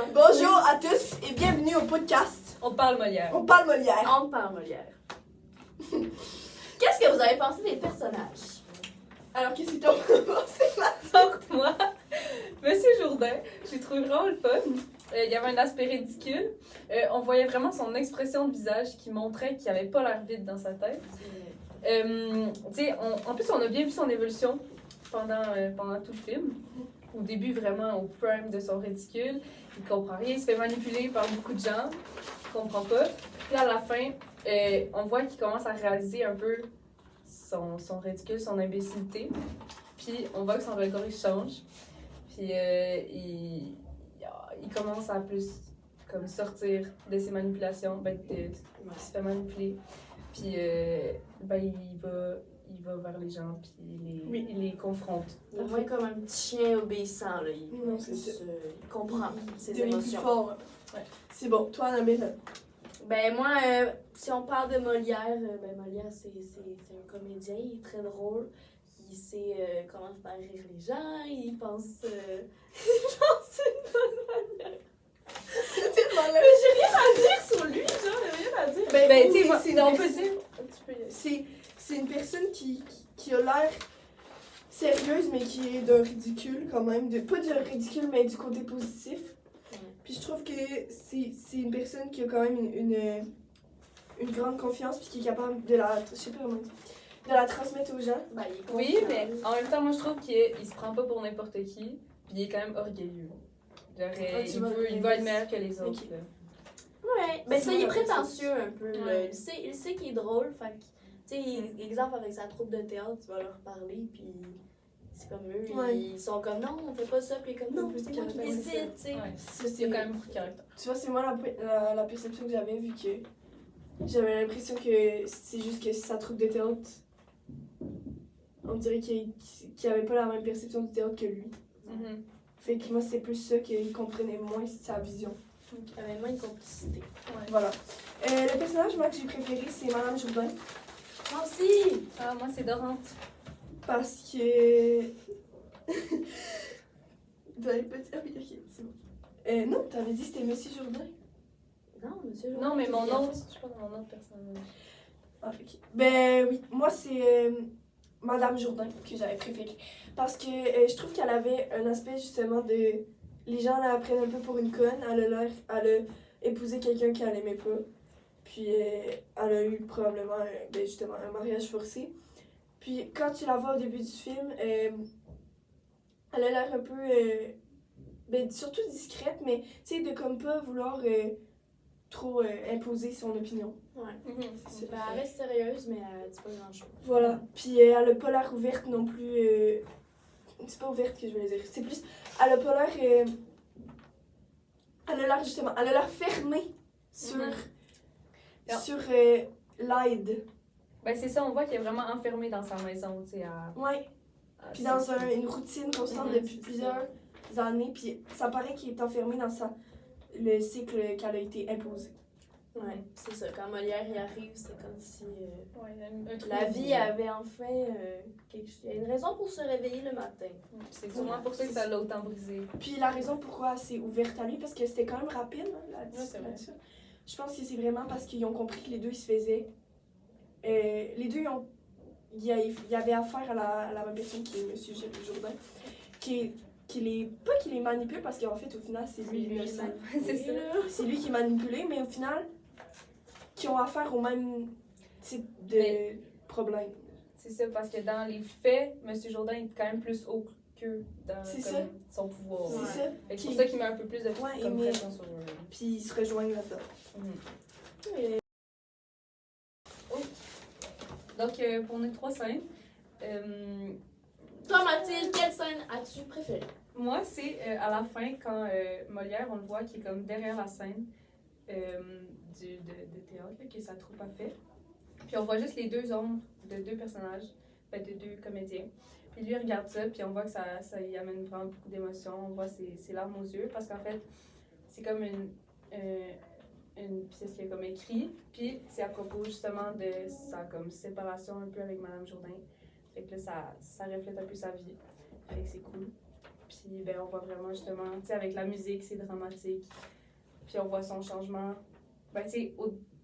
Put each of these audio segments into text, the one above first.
Bonjour à tous et bienvenue au podcast. On parle Molière. On parle Molière. On parle Molière. Qu'est-ce que vous avez pensé des personnages? Alors, qu'est-ce que t'en penses? Donc, moi, Monsieur Jourdain, j'ai trouvé vraiment le fun. Il y avait un aspect ridicule. On voyait vraiment son expression de visage qui montrait qu'il avait pas l'air vide dans sa tête. En plus, on a bien vu son évolution pendant tout le film. Au début, vraiment au prime de son ridicule. Il comprend rien, il se fait manipuler par beaucoup de gens. Il comprend pas. Puis à la fin, on voit qu'il commence à réaliser un peu son ridicule, son imbécilité. Puis on voit que son regard il change. Puis il commence à plus comme sortir de ses manipulations, il se fait manipuler. Puis il va vers les gens, puis il les confronte. Il est moins comme un petit chien obéissant, là. Non, c'est ça. Il comprend ses Devient plus émotions. fort. Ouais. C'est bon, toi, Annabelle. Ben moi, si on parle de Molière, Molière c'est un comédien, il est très drôle. Il sait comment faire rire les gens, il pense... il pense une bonne manière. Mais j'ai rien à dire sur lui, genre, j'ai rien à dire. Ben, tu sais, c'est on peut dire. C'est une personne qui a l'air sérieuse, mais qui est d'un ridicule quand même. Pas du ridicule, mais du côté positif. Puis je trouve que c'est une personne qui a quand même une grande confiance, puis qui est capable de la... Je sais pas comment dire. De la transmettre aux gens. Ben, il est Oui, confiant. mais en même temps, moi je trouve qu'il se prend pas pour n'importe qui, puis il est quand même orgueilleux. Genre, il veut être meilleur que les autres. Ok. Là. Ouais, ben ça, C'est il est vrai, prétentieux un peu. Là. Ouais. Il sait qu'il est drôle, fait que, tu sais, exemple avec sa troupe de théâtre, tu vas leur parler, puis c'est comme eux, Ouais. ils sont comme non, on fait pas ça, puis comme non, Un peu c'est moi qui caractère, décide, tu sais. Ouais. Ça, Il y c'est a quand même beaucoup de caractère. Tu vois, c'est moi la perception que j'avais, vu que j'avais l'impression que c'est juste que sa troupe de théâtre, on dirait qu'il avait pas la même perception du théâtre que lui. Mhm. Fait que moi, c'est plus ça qu'il comprenait moins sa vision. Il y avait moins de complicité. Ouais. Voilà. Le personnage, moi, que j'ai préféré, c'est Madame Jourdain. Moi aussi! Ah, moi c'est Dorante. Parce que... Vous avez pas dit... Ah oui, ok, c'est bon. Non, t'avais dit que c'était Monsieur Jourdain. Non, monsieur. Non, mais mon Jourdain. autre, je sais pas mon autre personnage. Ah, ok. Ben oui, moi, c'est Madame Jourdain que j'avais préféré. Parce que je trouve qu'elle avait un aspect, justement, de... Les gens la prennent un peu pour une conne. Elle a épousé quelqu'un qu'elle aimait pas. Puis elle a eu probablement, justement, un mariage forcé. Puis quand tu la vois au début du film, elle a l'air un peu, surtout discrète, mais tu sais, de comme pas vouloir trop imposer son opinion. Ouais. Mhm. Ben, elle reste sérieuse, mais elle dit pas grand-chose. Voilà. Puis elle a pas l'air ouverte non plus. C'est pas ouverte que je voulais dire. C'est plus. Elle a pas l'air. Elle a l'air justement. Elle a l'air fermée sur. Mhm. Sur l'aide. Ben c'est ça, on voit qu'il est vraiment enfermé dans sa maison, tu sais. Ouais. Puis dans une routine constante Mhm, depuis c'est plusieurs années. Puis ça paraît qu'il est enfermé dans le cycle qu'elle a été imposé. Ouais, c'est ça. Quand Molière y arrive, c'est comme si Ouais, un trou la de vie avait enfin quelque chose. Il y a une raison pour se réveiller le matin. C'est sûrement pour ça que ça l'a autant brisé. Puis la raison pourquoi c'est ouverte à lui, parce que c'était quand même rapide, hein, la discussion c'est vrai. là-dessus. Je pense que c'est vraiment parce qu'ils ont compris que les deux, ils se faisaient. Les deux, il y avait affaire à la même personne qui est M. Jourdain, qui les manipule, parce qu'en fait, au final, c'est lui l'innocent. C'est ça. C'est lui qui est manipulé, mais au final, qui ont affaire au même type de Mais- problème. C'est ça, parce que dans les faits, M. Jourdain est quand même plus haut qu'eux dans C'est comme, ça. son pouvoir. C'est Ouais. ça. Fait que c'est pour ça qu'il met un peu plus de Ouais, comme mais- pression sur eux. Puis ils se rejoignent là-dedans. Mhm. Donc, pour nos 3 scènes, Toi, Mathilde, quelle scène as-tu préférée? moi, c'est à la fin, quand Molière, on le voit qui est comme derrière la scène de théâtre là, que sa troupe a fait. Puis on voit juste les deux ombres de deux personnages, de deux comédiens. Puis lui, il regarde ça, puis on voit que ça y amène vraiment beaucoup d'émotions. On voit ses larmes aux yeux, parce qu'en fait, c'est comme une pièce qu'il a comme écrit. Puis c'est à propos justement de sa comme séparation un peu avec Madame Jourdain. Fait que là, ça reflète un peu sa vie. Fait que c'est cool. Puis ben, on voit vraiment justement, tu sais, avec la musique, c'est dramatique. Puis on voit son changement. Ben, tu sais,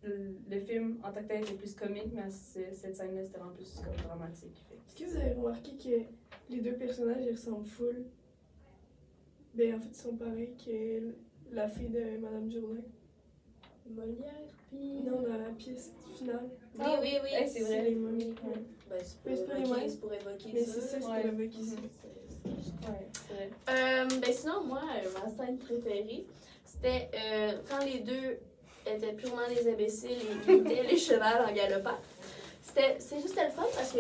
le film en tant que tel était plus comique, mais cette scène-là, c'était vraiment plus comme dramatique. Est-ce que vous avez remarqué que les deux personnages, ils ressemblent full? Ben, en fait, ils sont pareils que la fille de Madame Jourdain. Molière, puis. Non, dans la pièce finale. Oui, oui, oui. Hey, c'est vrai. les mêmes. Oui. Ouais. Ben, Mais c'est pas les mêmes. c'est pour évoquer Mais ça. c'est ça, c'est Ouais. pour évoquer ça. Ouais, c'est vrai. Ben sinon, moi, ma scène préférée, c'était quand les deux étaient purement des imbéciles et imitaient les chevals en galopant. C'est juste le fun parce que,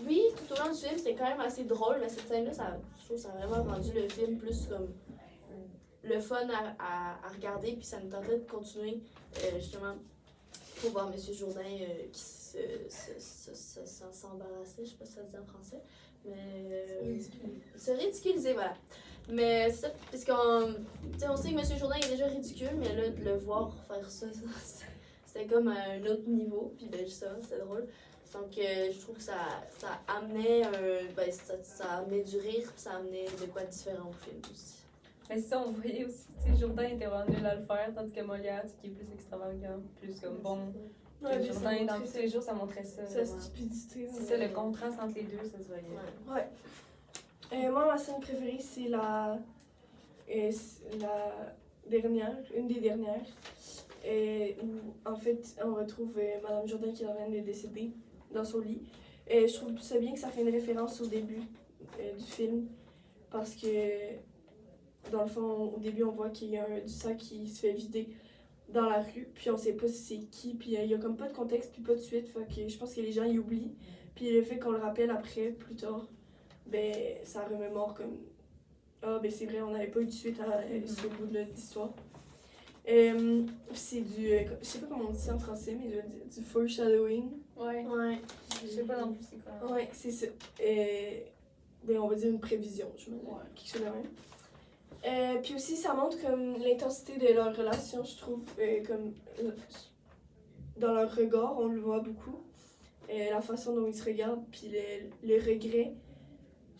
oui, tout au long du film, c'était quand même assez drôle, mais cette scène-là, je trouve que ça a vraiment rendu le film plus comme le fun à regarder, puis ça me tentait de continuer, justement, pour voir M. Jourdain qui s'embarrassait, je sais pas si ça se dit en français, mais se ridiculiser, voilà. Mais c'est ça, parce qu'on sait que M. Jourdain est déjà ridicule, mais là, de le voir faire ça, c'était comme à un autre niveau, puis ben justement, c'était drôle. Donc je trouve que ça amenait, ça amenait du rire, puis ça amenait de quoi de différent au film aussi. Mais c'est ça, on voyait aussi, tu sais, Jourdain était vraiment nul à le faire, tandis que Molière, tu sais, qui est plus extravagant, plus comme bon. Ouais, mais ça Jourdain, dans montrait tous les jours, ça montrait ça. sa vraiment. stupidité. C'est ça, le contraste entre les deux, ça se voyait. Ouais. Moi, ma scène préférée, c'est la dernière, une des dernières, où en fait, on retrouve Madame Jourdain qui est en train de décéder dans son lit. Je trouve ça bien que ça fait une référence au début du film, parce que dans le fond, au début, on voit qu'il y a du sang qui se fait vider dans la rue, puis on sait pas si c'est qui, puis il y a comme pas de contexte, puis pas de suite, fait que je pense que les gens y oublient. Puis le fait qu'on le rappelle après, plus tard, ben ça remémore comme ah ben c'est vrai, on n'avait pas eu de suite à ce bout de l'histoire. C'est du je sais pas comment on dit ça en français, mais je veux dire, du foreshadowing. Ouais. Ouais. Je sais pas non plus c'est quoi. Ouais, c'est ça. Ben on va dire une prévision, je me dis, quelque chose de même. Puis aussi ça montre comme l'intensité de leur relation, je trouve, comme dans leur regard, on le voit beaucoup. La façon dont ils se regardent, puis le regret.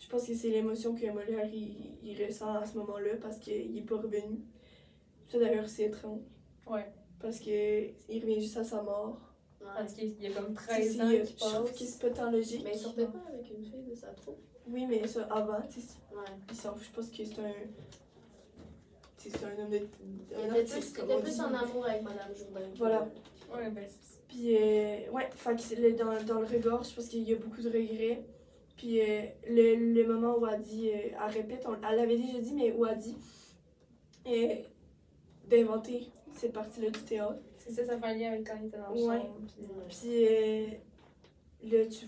Je pense que c'est l'émotion que Molière il ressent à ce moment-là parce qu'il n'est pas revenu. Ça d'ailleurs c'est étrange. Ouais. Parce qu'il revient juste à sa mort. Tandis qu'il y a comme Si, 13 ans je qui trouve que passent. c'est pas tant logique. Mais il sortait pas avec une fille de sa troupe. Oui, mais ça avant, tu sais, Ouais. je pense que c'est un. Tu sais, c'est un homme de. Il Un était artiste, plus, comme il on était plus dit. en amour avec Madame Jourdain. Voilà. Ouais, ben c'est ça. Puis, ouais, fait que dans le regard, je pense qu'il y a beaucoup de regrets. Puis, le moment où elle dit, elle répète, elle l'avait déjà dit, mais où elle dit d'inventer cette partie-là du théâtre. C'est ça, ça fait un lien avec quand il était dans le Ouais. chambre. Puis... Puis, là, tu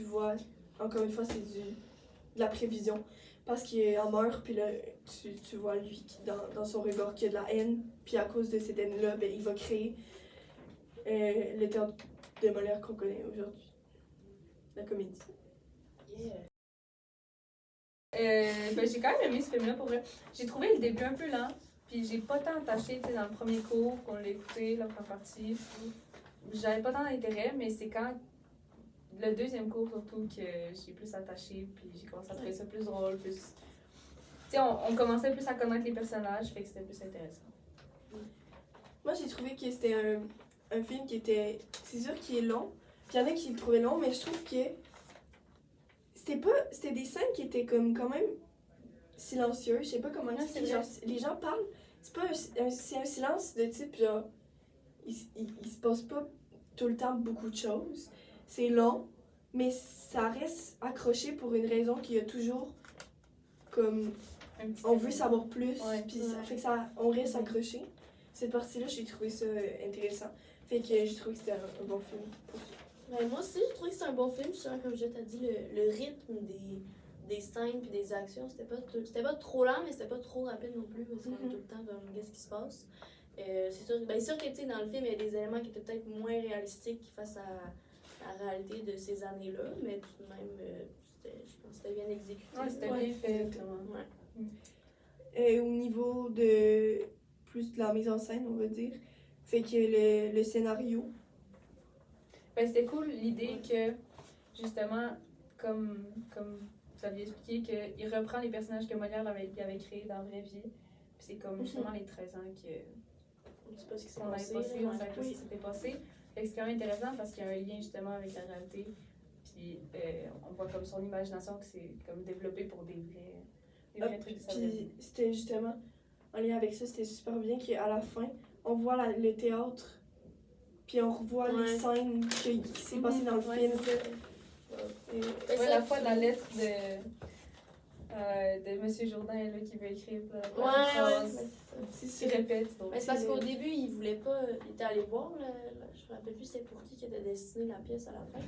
vois, encore une fois, c'est de la prévision. Parce qu'il en meurt, puis là, tu vois lui qui, dans son regard qui a de la haine. Puis à cause de cette haine-là, ben, il va créer le théâtre de Molière qu'on connaît aujourd'hui. La comédie. Yeah. Ben, j'ai quand même aimé ce film-là pour vrai. J'ai trouvé le début un peu lent, puis j'ai pas tant attaché, tu sais, dans le premier cours qu'on l'a écouté, la première partie. J'avais pas tant d'intérêt, mais c'est quand le deuxième cours surtout que j'ai plus attaché, puis j'ai commencé à trouver ça plus drôle, plus. Tu sais, on commençait plus à connaître les personnages, fait que c'était plus intéressant. Moi, j'ai trouvé que c'était un film qui était. C'est sûr qu'il est long. Puis il y en a qui le trouvaient long, mais je trouve que. C'était des scènes qui étaient comme quand même silencieuses. Je sais pas comment dire. c'est Genre, les gens parlent. C'est pas c'est un silence de type genre. Il se passe pas tout le temps beaucoup de choses. C'est long, mais ça reste accroché pour une raison qu'il y a toujours comme. Un petit On veut savoir plus, Ouais. puis ça fait que on reste accroché. Cette partie-là, j'ai trouvé ça intéressant. Fait que j'ai trouvé que c'était un bon film. Ouais, moi aussi, j'ai trouvé que c'était un bon film. Justement, comme je t'ai dit, le rythme des scènes puis des actions, c'était pas trop lent, mais c'était pas trop rapide non plus. Parce qu'on est tout le temps comme, qu'est-ce qui se passe? C'est sûr que, tu sais, dans le film, il y a des éléments qui étaient peut-être moins réalistiques face à la réalité de ces années-là, mais tout de même, je pense que c'était bien exécuté. Ouais, c'était Ouais. bien fait, vraiment. Ouais. Au niveau de plus de la mise en scène, on va dire, fait que le scénario, Ben, c'était cool l'idée que, justement, comme vous ça lui a expliqué qu'il reprend les personnages que Molière il avait créés dans la vraie vie. Puis c'est comme justement les 13 ans On ne sait pas ce qui s'est qu'on avait passé. passé, on là. savait pas ce qui s'était passé. Fait que c'est quand même intéressant parce qu'il y a un lien justement avec la réalité. Puis on voit comme son imagination que c'est comme développé pour des vrais trucs de sa vie. Puis c'était justement, en lien avec ça, c'était super bien qu'à la fin, on voit le théâtre, puis on revoit les scènes qui s'est passé dans le film. C'est ça. Mais La fois de la lettre de M. Jourdain là, qui veut écrire la phrase, C'est qui ça. répète. Donc, Mais c'est parce qu'au début, il voulait pas. Il était allé voir, je me rappelle plus c'était pour qui était destiné la pièce à la fin.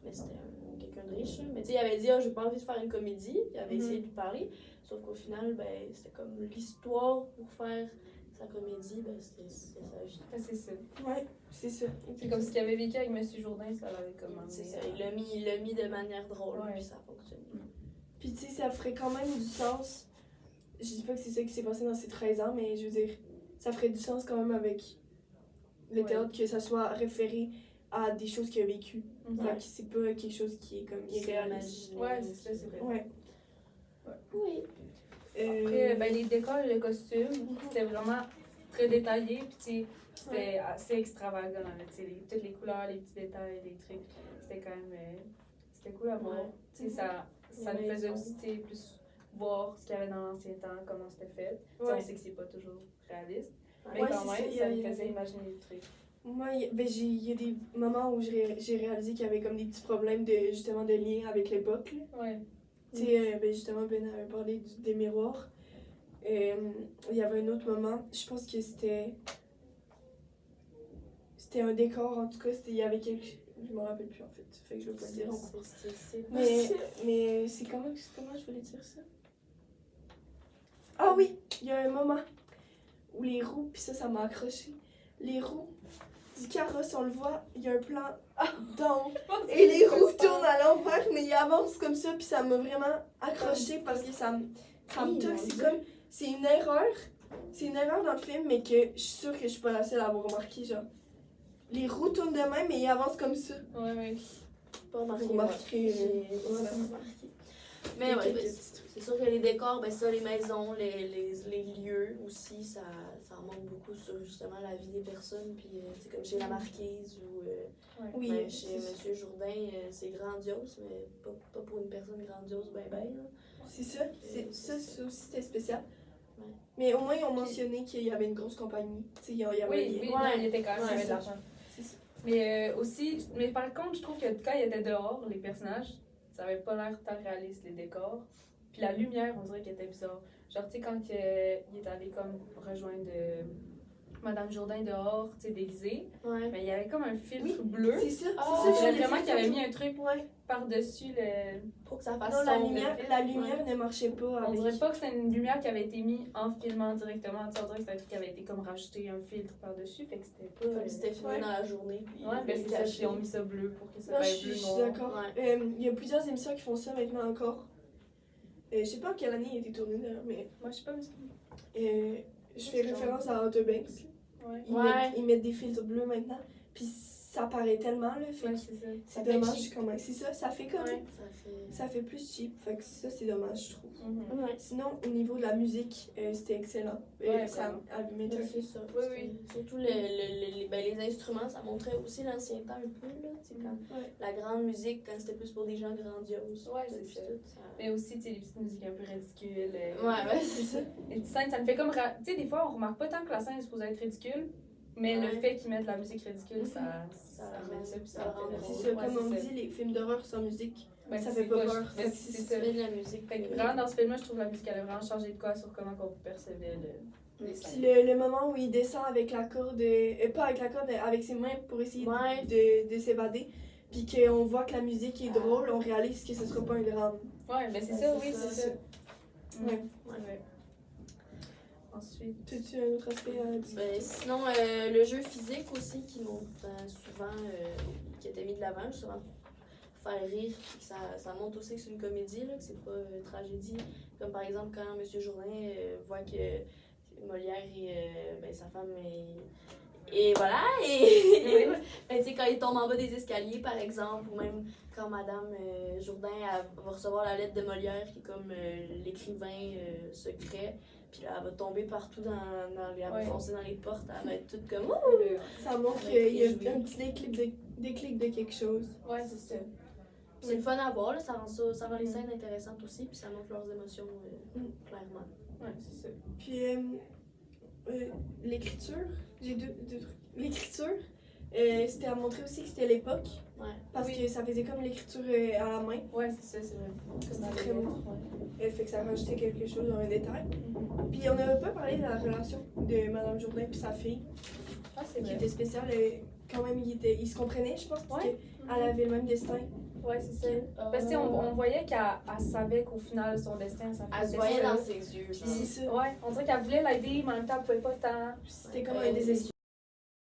Mais c'était quelqu'un de riche. Là. Mais tu sais, il avait dit, j'ai pas envie de faire une comédie. Il avait essayé de lui parler. Sauf qu'au final, ben, c'était comme l'histoire pour faire sa comédie, ben, c'était sa vie. c'est ça. Ouais, c'est ça. C'est comme ce qu'il avait vécu avec M. Jourdain, ça l'avait comme C'est amené. ça. Il l'a mis de manière drôle, Ouais. puis ça a fonctionné. Puis tu sais, ça ferait quand même du sens. Je dis pas que c'est ça qui s'est passé dans ces 13 ans, mais je veux dire, ça ferait du sens quand même avec le théâtre que ça soit référé à des choses qu'il a vécues. Fait que c'est pas quelque chose qui est comme irréaliste. Ouais, c'est ça, c'est vrai. Ouais. Oui. Après, ben, les décors et les costumes, c'était vraiment très détaillé, puis tu sais, c'était assez extravagant, là, tu sais, toutes les couleurs, les petits détails, les trucs, c'était quand même, c'était cool à voir. Ouais. Tu sais, ça nous faisait aussi, tu sais, plus voir ce qu'il y avait dans l'ancien temps, comment c'était fait. Tu sais, on sait que c'est pas toujours réaliste, mais Ouais, quand c'est même, ça, ça il y nous a- faisait imaginer des trucs. Moi, il y a des moments où j'ai réalisé qu'il y avait comme des petits problèmes justement de lien avec l'époque. Là. Ouais. Tu sais, justement, Ben avait parlé des miroirs. Il y avait un autre moment, je pense que c'était un décor, en tout cas, il y avait quelque... Je me rappelle plus, en fait. Fait que je veux pas le dire en cours. Mais c'est comment je voulais dire ça? Ah oui, il y a un moment où les roues, puis ça m'a accroché. Les roues du carrosse, on le voit, il y a un plan d'en haut. Et les roues tournent à l'envers, mais ils avancent comme ça, puis ça m'a vraiment accroché parce que ça me touche. C'est comme, c'est une erreur dans le film, mais que je suis sûre que je suis pas la seule à avoir remarqué, genre. Les roues tournent de même, mais ils avancent comme ça. Ouais. Pas remarqué. Vous remarquerez, J'ai voilà. remarqué. Mais ouais, ben, c'est sûr que les décors, ben ça, les maisons, les lieux aussi, ça montre beaucoup sur justement la vie des personnes. Puis, c'est comme chez la Marquise ou Oui, ben, chez M. Jourdain, c'est grandiose, mais pas pour une personne grandiose, ben. c'est ça. Ça aussi, c'était spécial. Ouais. Mais au moins, ils ont mentionné qu'il y avait une grosse compagnie. Tu sais, il y avait Oui, des- non, il était quand même, il y avait de ça. l'argent. C'est ça. Mais mais par contre, je trouve que quand ils étaient dehors, les personnages, ça avait pas l'air tant réaliste, les décors. Puis la lumière, on dirait qu'elle était bizarre. Genre, tu sais, quand il est allé comme rejoindre Madame Jourdain dehors, tu sais, déguisée, Ouais. mais il y avait comme un filtre bleu. C'est ça. Ah, On c'est ça. dirait je voulais vraiment dire qu'il avait tantôt. mis un truc Ouais. par-dessus le... Pour que ça fasse Non, la sombre, lumière, le film. la lumière ne marchait pas On avec... dirait pas que c'était une lumière qui avait été mise en filmant directement. Tu sais, on dirait que c'était un truc qui avait été comme rajouté un filtre par-dessus. Fait que c'était pas... Comme si c'était filmé Ouais. dans la journée. Puis Ouais, ben c'est ça, caché. ils ont mis ça bleu pour que ça Non, je fasse suis bleu je suis noir. d'accord. Ouais. Il y a plusieurs émissions qui font ça maintenant encore. Je sais pas en quelle année il a été tourné d'ailleurs, mais Moi, je sais pas, mais je fais référence à Outer Banks. Ouais. Ils mettent des filtres bleus maintenant, puis ça paraît tellement, là, fait Ouais, que c'est ça. c'est fait dommage cheap. quand même. C'est ça, ça fait comme... Ouais, Ça fait plus cheap, fait que ça c'est dommage, je trouve. Mhm. Ouais. Sinon, au niveau de la musique, c'était excellent. Ouais, Ça vraiment. allumait tout. C'est ça. Oui, oui. Surtout les instruments, ça montrait aussi l'ancien temps un peu, là. Tu sais, quand Ouais. la grande musique, quand c'était plus pour des gens grandioses. Ouais, tout c'est ça. tout, Mais aussi, tu sais, les petites musiques un peu ridicules. Ouais, c'est ça. Les petites scènes, ça me fait comme... Tu sais, des fois, on remarque pas tant que la scène est supposée être ridicule, mais le Ouais. fait qu'ils mettent la musique ridicule, ça rend- remet ça, puis ça ça rend fait drôle. C'est ça, Ouais, comme on c'est ça. dit, les films d'horreur sans musique, Ben, ça c'est fait pas peur. Ben, Fait que c'est c'est ça. C'est de la musique. Fait que vraiment, dans ce film-là, je trouve que la musique, elle a vraiment changé de quoi sur comment on percevait les Puis scènes. le moment où il descend avec la corde, pas avec la corde, mais avec ses mains pour essayer Ouais. de s'évader, puis qu'on voit que la musique est drôle, on réalise que ce sera pas un drame. Ouais, ben c'est Ouais, ça, c'est oui, ça. c'est ça. Ouais. Ouais. Ensuite... T'as-tu un autre aspect à dire? Ben, sinon, le jeu physique aussi, qui montre souvent, qui a été mis de l'avant, justement, pour faire rire, puis que ça montre aussi que c'est une comédie, là, que c'est pas une tragédie. Comme par exemple, quand M. Jourdain voit que Molière et sa femme et voilà, et ben, tu sais, quand il tombe en bas des escaliers, par exemple, ou même quand Madame Jourdain elle va recevoir la lettre de Molière, qui est comme l'écrivain secret, puis là, elle va tomber partout elle va foncer dans les portes, elle va être toute comme « Ouh! » Ça montre qu'il y a un petit déclic de quelque chose. Ouais, c'est ça. C'est le fun à voir, là, ça rend les scènes intéressantes aussi, puis ça montre leurs émotions clairement. Ouais, c'est ça. Puis l'écriture, j'ai deux trucs. L'écriture, c'était à montrer aussi que c'était l'époque, Ouais. parce que ça faisait comme l'écriture à la main. Ouais, c'est ça, c'est vrai. C'est Dans très les beau. lettres, ouais. Fait que ça rajoutait quelque chose, un détail. Puis on n'avait pas parlé de la relation de Madame Jourdain et sa fille, Ah, c'est qui vrai. était spéciale. Quand même, ils se comprenaient, je pense, parce Ouais. qu'elle avait le même destin. Ouais, c'est ça. Parce que on voyait qu'elle savait qu'au final, son destin, ça Elle se faisait voyait ça. dans ses yeux. Puis c'est ça. Ouais, on dirait qu'elle voulait l'aider, mais en même temps, elle pouvait pas tant. C'était comme un désespoir.